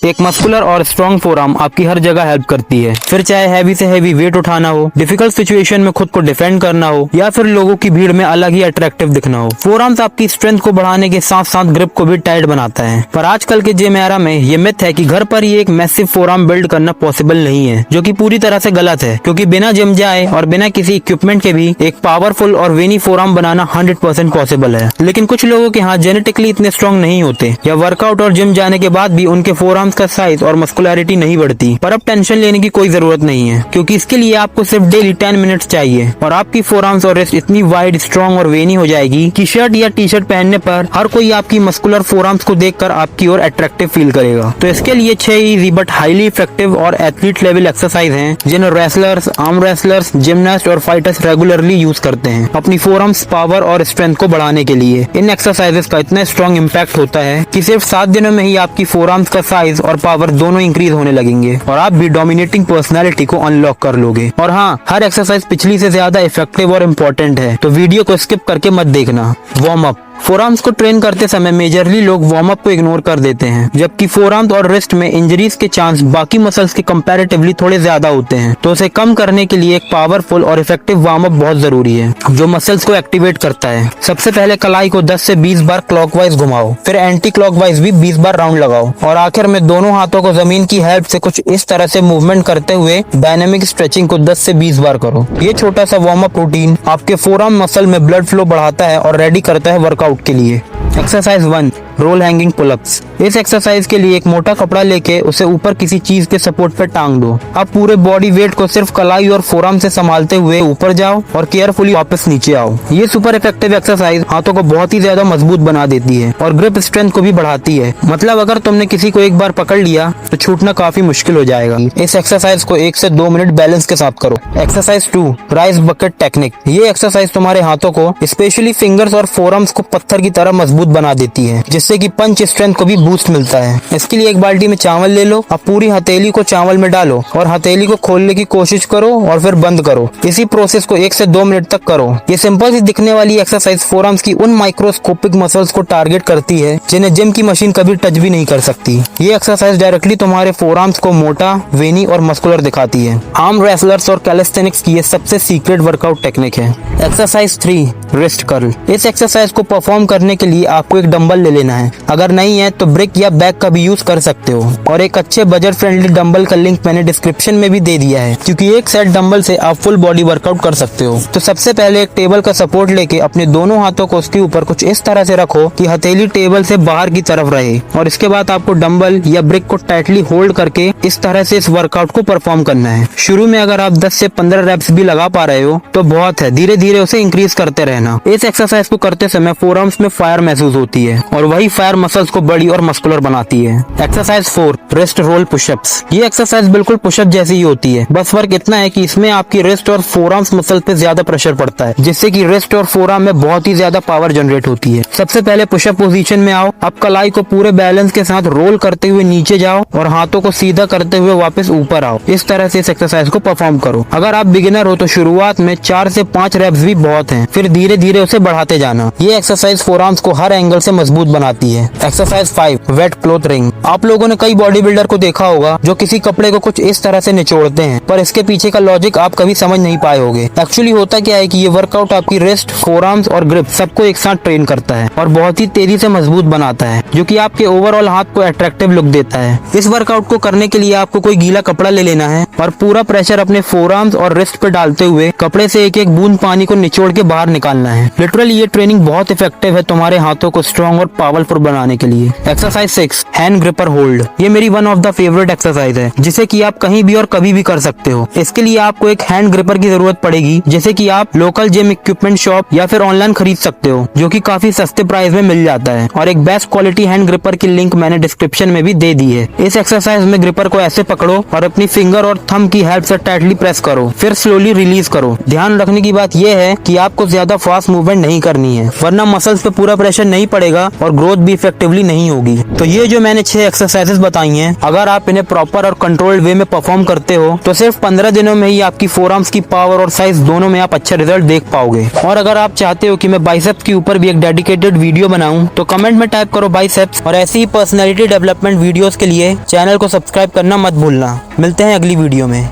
एक मस्कुलर और strong forearm आपकी हर जगह हेल्प करती है। फिर चाहे हैवी से हैवी वेट उठाना हो, डिफिकल्ट सिचुएशन में खुद को डिफेंड करना हो, या फिर लोगों की भीड़ में अलग ही अट्रैक्टिव दिखना हो, फोरआर्म्स आपकी स्ट्रेंथ को बढ़ाने के साथ साथ ग्रिप को भी टाइट बनाता है। पर आजकल के जिम एरा में ये मिथ है कि घर पर ही एक मैसिव फोरआर्म बिल्ड करना पॉसिबल नहीं है, जो कि पूरी तरह से गलत है, क्योंकि बिना जिम जाए और बिना किसी इक्विपमेंट के भी एक पावरफुल और वेनी फोरआर्म बनाना 100% पॉसिबल है। लेकिन कुछ लोगों के हाथ जेनेटिकली इतने स्ट्रॉन्ग नहीं होते, या वर्कआउट और जिम जाने के बाद भी उनके फोरआर्म्स का साइज और मस्कुलरिटी नहीं बढ़ती। पर अब टेंशन लेने की कोई जरूरत नहीं है, क्योंकि इसके लिए आपको सिर्फ डेली 10 मिनट्स चाहिए और आपकी फोरआर्म्स और रिस्ट इतनी वाइड, स्ट्रॉन्ग और वेनी हो जाएगी कि शर्ट या टी शर्ट पहनने पर हर कोई आपकी मस्कुलर फोरआर्म्स को देखकर आपकी ओर अट्रैक्टिव फील करेगा। तो इसके लिए 6 इजी बट हाईली इफेक्टिव और एथलीट लेवल एक्सरसाइज हैं, जिन्हें रेसलर्स, आर्म रेसलर्स, जिमनास्ट और फाइटर्स रेगुलरली यूज करते हैं अपनी फोरआर्म्स पावर और स्ट्रेंथ को बढ़ाने के लिए। इन एक्सरसाइजेस का इतना स्ट्रॉन्ग इम्पैक्ट होता है कि सिर्फ 7 दिनों में ही आपकी फोरआर्म्स का साइज और पावर दोनों इंक्रीज होने लगेंगे और आप भी डोमिनेटिंग पर्सनैलिटी को अनलॉक कर लोगे। और हाँ, हर एक्सरसाइज पिछली से ज्यादा इफेक्टिव और इम्पोर्टेंट है, तो वीडियो को स्किप करके मत देखना। Warm up. फोरआर्म्स को ट्रेन करते समय मेजरली लोग वार्म अप को इग्नोर कर देते हैं, जबकि फोरआर्म्स और रिस्ट में इंजरीज के चांस बाकी मसल्स के कंपैरेटिवली थोड़े ज्यादा होते हैं। तो उसे कम करने के लिए एक पावरफुल और इफेक्टिव वार्म अप बहुत जरूरी है, जो मसल्स को एक्टिवेट करता है। सबसे पहले कलाई को 10 से 20 बार क्लॉकवाइज घुमाओ, फिर एंटी क्लॉकवाइज भी 20 बार राउंड लगाओ और आखिर में दोनों हाथों को जमीन की हेल्प से कुछ इस तरह से मूवमेंट करते हुए डायनेमिक स्ट्रेचिंग को 10 से 20 बार करो। ये छोटा सा वार्म अप रूटीन आपके फोरआर्म मसल में ब्लड फ्लो बढ़ाता है और रेडी करता है वर्कआउट के लिए। Exercise 1, roll hanging pullups. इस एक्सरसाइज के लिए एक मोटा कपड़ा लेके उसे ऊपर किसी चीज के सपोर्ट पे टांग दो। अब पूरे बॉडी वेट को सिर्फ कलाई और फोरआर्म से संभालते हुए ऊपर जाओ और केयरफुली वापस नीचे आओ। ये सुपर इफेक्टिव एक्सरसाइज हाथों को बहुत ही ज्यादा मजबूत बना देती है और ग्रिप स्ट्रेंथ को भी बढ़ाती है। मतलब अगर तुमने किसी को एक बार पकड़ लिया तो छूटना काफी मुश्किल हो जाएगा। इस एक्सरसाइज को 1 से 2 मिनट बैलेंस के साथ करो। Exercise 2, rice bucket technique. ये एक्सरसाइज तुम्हारे हाथों को, स्पेशली फिंगर्स और फोरआर्म्स को पत्थर की तरह मजबूत बना देती है, जिससे कि पंच स्ट्रेंथ को भी बूस्ट मिलता है। इसके लिए एक बाल्टी में चावल ले लो, अब पूरी हथेली को चावल में डालो और हथेली को खोलने की कोशिश करो और फिर बंद करो। इसी प्रोसेस को 1 से 2 मिनट तक करो। ये सिंपल सी दिखने वाली एक्सरसाइज फोरआर्म्स की उन माइक्रोस्कोपिक मसल्स को टारगेट करती है जिन्हें जिम की मशीन कभी टच भी नहीं कर सकती। ये एक्सरसाइज डायरेक्टली तुम्हारे फोरआर्म्स को मोटा, वेनी और मस्कुलर दिखाती है। आर्म रेसलर्स और कैलिस्थेनिक्स की ये सबसे सीक्रेट वर्कआउट टेक्निक है। Exercise 3, wrist curl. इस एक्सरसाइज को परफॉर्म करने के लिए आपको एक डंबल ले लेना है। अगर नहीं है तो ब्रिक या बैग का भी यूज कर सकते हो और एक अच्छे बजट फ्रेंडली डंबल का लिंक मैंने डिस्क्रिप्शन में भी दे दिया है, क्योंकि एक सेट डंबल से आप फुल बॉडी वर्कआउट कर सकते हो। तो सबसे पहले एक टेबल का सपोर्ट लेके अपने दोनों हाथों को उसके ऊपर कुछ इस तरह से रखो कि हथेली टेबल से बाहर की तरफ रहे और इसके बाद आपको डंबल या ब्रिक को टाइटली होल्ड करके इस तरह से इस वर्कआउट को परफॉर्म करना है। शुरू में अगर आप 10 से 15 रेप्स भी लगा पा रहे हो तो बहुत है, धीरे धीरे उसे इंक्रीज करते रहना। इस एक्सरसाइज को करते समय फोरआर्म्स में फायर महसूस होती है और वही फायर मसल्स को बड़ी और मस्कुलर बनाती है। Exercise 4, wrist roll pushups. ये एक्सरसाइज बिल्कुल पुशअप जैसी ही होती है, बस फर्क इतना है कि इसमें आपकी रिस्ट और फोरआर्म्स मसल पे ज्यादा प्रेशर पड़ता है, जिससे कि रिस्ट और फोरआर्म में बहुत ही ज्यादा पावर जनरेट होती है। सबसे पहले पुशअप पोजीशन में आओ। अब कलाई को पूरे बैलेंस के साथ रोल करते हुए नीचे जाओ और हाथों को सीधा करते हुए वापस ऊपर आओ। इस तरह से इस एक्सरसाइज को परफॉर्म करो। अगर आप बिगिनर हो तो शुरुआत में 4 से 5 रेप्स भी बहुत हैं, फिर धीरे धीरे उसे बढ़ाते जाना। ये एक्सरसाइज फोरआर्म्स को हर एंगल से मजबूत बनाती है। Exercise 5, wet cloth wring. आप लोगों ने कई बॉडी बिल्डर को देखा होगा जो किसी कपड़े को कुछ इस तरह से निचोड़ते हैं, पर इसके पीछे का लॉजिक आप कभी समझ नहीं पाए होंगे। एक्चुअली होता क्या है कि ये वर्कआउट आपकी रिस्ट, फोरआर्म्स और ग्रिप सबको एक साथ ट्रेन करता है और बहुत ही तेजी से मजबूत बनाता है, जो कि आपके ओवरऑल हाथ को अट्रैक्टिव लुक देता है। इस वर्कआउट को करने के लिए आपको कोई गीला कपड़ा ले लेना है और पूरा प्रेशर अपने फोरआर्म्स और रिस्ट पे डालते हुए कपड़े से एक एक बूंद पानी को निचोड़ के बाहर निकालना है। लिटरली ये ट्रेनिंग बहुत इफेक्टिव है तुम्हारे हाथों को स्ट्रॉन्ग और पावरफुल बनाने के लिए। Exercise 6, hand gripper hold. ये मेरी one of the favourite exercise है, जिसे कि आप कहीं भी और कभी भी कर सकते हो। इसके लिए आपको एक हैंड ग्रिपर की जरूरत पड़ेगी, जैसे कि आप लोकल जिम इक्विपमेंट शॉप या फिर ऑनलाइन खरीद सकते हो, जो कि काफी सस्ते प्राइस में मिल जाता है। और एक बेस्ट क्वालिटी हैंड ग्रिपर की लिंक मैंने डिस्क्रिप्शन में भी दे दी है। इस एक्सरसाइज में ग्रिपर को ऐसे पकड़ो और अपनी फिंगर और थंब की हेल्प से टाइटली प्रेस करो, फिर स्लोली रिलीज करो। ध्यान रखने की बात यह है कि आपको ज्यादा फास्ट मूवमेंट नहीं करनी है, वरना मसल्स पे पूरा प्रेशर नहीं पड़ेगा और ग्रोथ भी इफेक्टिवली नहीं होगी। तो ये जो मैंने 6 एक्सरसाइजेस बताई हैं, अगर आप इन्हें प्रॉपर और कंट्रोल्ड वे में परफॉर्म करते हो तो सिर्फ 15 दिनों में ही आपकी फोरआर्म्स की पावर और साइज दोनों में आप अच्छा रिजल्ट देख पाओगे। और अगर आप चाहते हो कि मैं बाइसेप्स के ऊपर भी एक डेडिकेटेड वीडियो बनाऊं तो कमेंट में टाइप करो बाइसेप्स, और ऐसी ही पर्सनैलिटी डेवलपमेंट वीडियोस के लिए चैनल को सब्सक्राइब करना मत भूलना। मिलते हैं अगली वीडियो में।